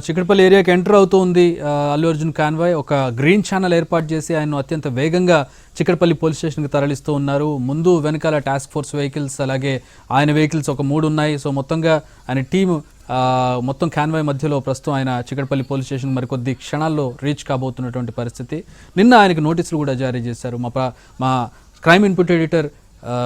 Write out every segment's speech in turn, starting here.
చిక్కడపల్లి ఏరియాకి ఎంటర్ అవుతుంది అల్లు అర్జున్ కాన్వాయ్. ఒక గ్రీన్ ఛానల్ ఏర్పాటు చేసి ఆయన అత్యంత వేగంగా చిక్కడపల్లి పోలీస్ స్టేషన్కి తరలిస్తూ ఉన్నారు. ముందు వెనకాల టాస్క్ ఫోర్స్ వెహికల్స్, అలాగే ఆయన వెహికల్స్ ఒక 3 ఉన్నాయి. సో మొత్తంగా ఆయన టీము మొత్తం కాన్వాయ్ మధ్యలో ప్రస్తుతం ఆయన చిక్కడపల్లి పోలీస్ స్టేషన్ మరికొద్ది క్షణాల్లో రీచ్ కాబోతున్నటువంటి పరిస్థితి. నిన్న ఆయనకు నోటీసులు కూడా జారీ చేశారు. మా క్రైమ్ ఇన్పుట్ ఎడిటర్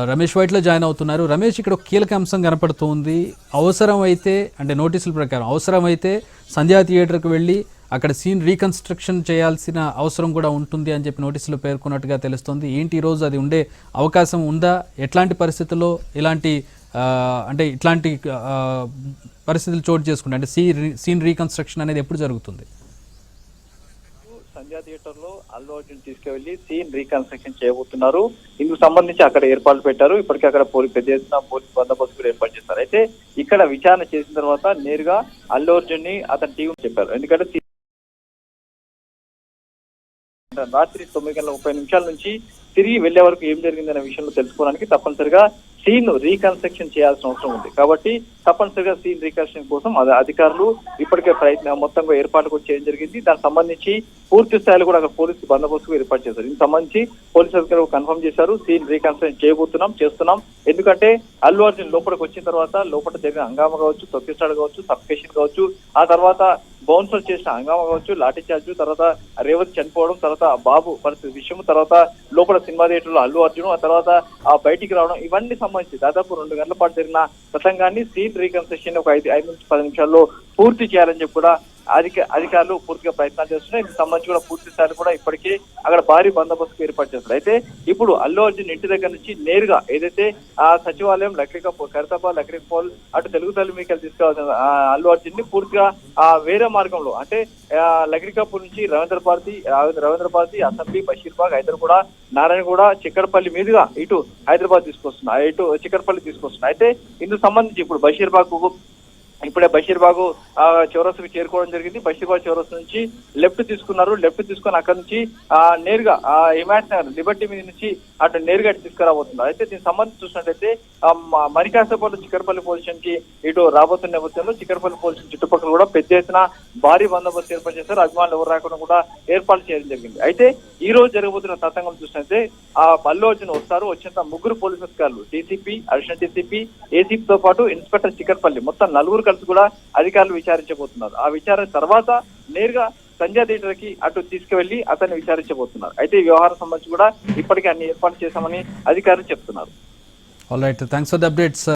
రమేష్ వైట్లో జాయిన్ అవుతున్నారు. రమేష్, ఇక్కడ ఒక కీలక అంశం కనపడుతుంది. అవసరమైతే అంటే నోటీసుల ప్రకారం అవసరమైతే సంధ్యా థియేటర్కి వెళ్ళి అక్కడ సీన్ రీకన్స్ట్రక్షన్ చేయాల్సిన అవసరం కూడా ఉంటుంది అని చెప్పి నోటీసులో పేర్కొన్నట్టుగా తెలుస్తుంది. ఏంటి ఈరోజు అది ఉండే అవకాశం ఉందా? ఎట్లాంటి పరిస్థితుల్లో ఇలాంటి పరిస్థితులు చోటు చేసుకుంటాయి? అంటే సీన్ రీకన్స్ట్రక్షన్ అనేది ఎప్పుడు జరుగుతుంది? సంధ్యా థియేటర్ లో అల్లు అర్జున్ తీసుకువెళ్లి సీన్ రీకన్స్ట్రక్షన్ చేయబోతున్నారు. ఇందుకు సంబంధించి అక్కడ ఏర్పాట్లు పెట్టారు. ఇప్పటికే అక్కడ పెద్ద ఎత్తున పోలీసు బందోబస్తు కూడా ఏర్పాటు చేస్తారు. అయితే ఇక్కడ విచారణ చేసిన తర్వాత నేరుగా అల్లు అర్జున్ ని అతని టీం చెప్పారు. ఎందుకంటే రాత్రి 9:30 నుంచి తిరిగి వెళ్లే వరకు ఏం జరిగిందనే విషయంలో తెలుసుకోవడానికి తప్పనిసరిగా సీన్ రీకన్స్ట్రక్షన్ చేయాల్సిన అవసరం ఉంది. కాబట్టి తప్పనిసరిగా సీన్ రీకన్స్ట్రక్షన్ కోసం అధికారులు ఇప్పటికే మొత్తంగా ఏర్పాటు కూడా చేయడం జరిగింది. దానికి సంబంధించి పూర్తి స్థాయిలో కూడా అక్కడ పోలీసు బందోబస్తు ఏర్పాటు చేశారు. దీనికి సంబంధించి పోలీసు అధికారులు కన్ఫర్మ్ చేశారు, సీన్ రీకన్స్ట్రక్షన్ చేస్తున్నాం. ఎందుకంటే అల్లు అర్జున్ లోపలికి వచ్చిన తర్వాత లోపల జరిగిన హంగామా కావచ్చు, తొక్కిస్తాడు కావచ్చు, సఫికేషన్ కావచ్చు, ఆ తర్వాత బౌన్సర్ చేసిన హంగామా కావచ్చు, లాఠీ చార్జ్, తర్వాత రేవతి చనిపోవడం, తర్వాత బాబు పరిస్థితి విషయం, తర్వాత లోపల సినిమా థియేటర్ లో అల్లు అర్జున్, ఆ తర్వాత ఆ బయటికి రావడం, ఇవన్నీ సంబంధించి దాదాపు 2 గంటల పాటు జరిగిన ప్రసంగాన్ని సీన్ రీకన్స్ట్రక్షన్ ఒక 5 నుంచి 10 నిమిషాల్లో పూర్తి చేయాలని చెప్పి కూడా అధికారులు పూర్తిగా ప్రయత్నాలు చేస్తున్నాయి. ఇందుకు సంబంధించి కూడా పూర్తి స్థాయిలో కూడా ఇప్పటికే అక్కడ భారీ బందోబస్తు ఏర్పాటు చేస్తారు. అయితే ఇప్పుడు అల్లు అర్జున్ ఇంటి దగ్గర నుంచి నేరుగా ఏదైతే ఆ సచివాలయం ఖైరతాబాద్ లక్రికపోల్ అటు తెలుగు తల్లి మీకలు తీసుకురావాల్సిన అల్లు అర్జున్ ని పూర్తిగా వేరే మార్గంలో అంటే లక్రికాపూర్ నుంచి రవీంద్ర భారతి, అసెంబ్లీ, బషీర్బాగ్, హైదరాబాద్, నారాయణగూడ, చిక్కడపల్లి మీదుగా ఇటు హైదరాబాద్ తీసుకొస్తున్నారు, ఇటు చిక్కడపల్లి తీసుకొస్తున్నారు. అయితే ఇందుకు సంబంధించి ఇప్పుడు ఇప్పుడే బషీర్బాగు చౌరస్సుకు చేరుకోవడం జరిగింది. బషీర్బాగ్ చౌరస్ నుంచి లెఫ్ట్ తీసుకొని అక్కడ నుంచి నేరుగా హిమాయత్ నగర్ లిబర్టీ మీద నుంచి అటు నేరుగా తీసుకురాబోతున్నారు. అయితే దీనికి సంబంధించి చూసినట్లయితే మరికాసేపట్లో చిక్కడపల్లి పోలీస్ స్టేషన్ కి ఇటు రాబోతున్న నేపథ్యంలో చిక్కడపల్లి పోలీస్ స్టేషన్ చుట్టుపక్కల కూడా పెద్ద ఎత్తున భారీ బందోబస్తు ఏర్పాటు చేశారు. అభిమానులు ఎవరు రాకుండా కూడా ఏర్పాటు చేయడం జరిగింది. అయితే ఈ రోజు జరగబోతున్న తతంగం చూసినట్లయితే అల్లు అర్జున్ వచ్చిన 3 పోలీసు అధికారులు, డీసీపీ, అడిషనల్ డీసీపీ, ఏసీపీ తో పాటు ఇన్స్పెక్టర్ చిక్కడపల్లి, మొత్తం 4 కలిసి కూడా అధికారులు విచారించబోతున్నారు. ఆ విచారణ తర్వాత నేరుగా సంధ్యా థియేటర్ కి అటు తీసుకువెళ్లి అతన్ని విచారించబోతున్నారు. అయితే ఈ వ్యవహారం సంబంధించి కూడా ఇప్పటికే అన్ని ఏర్పాటు చేశామని అధికారులు చెప్తున్నారు. All right, thanks for the updates.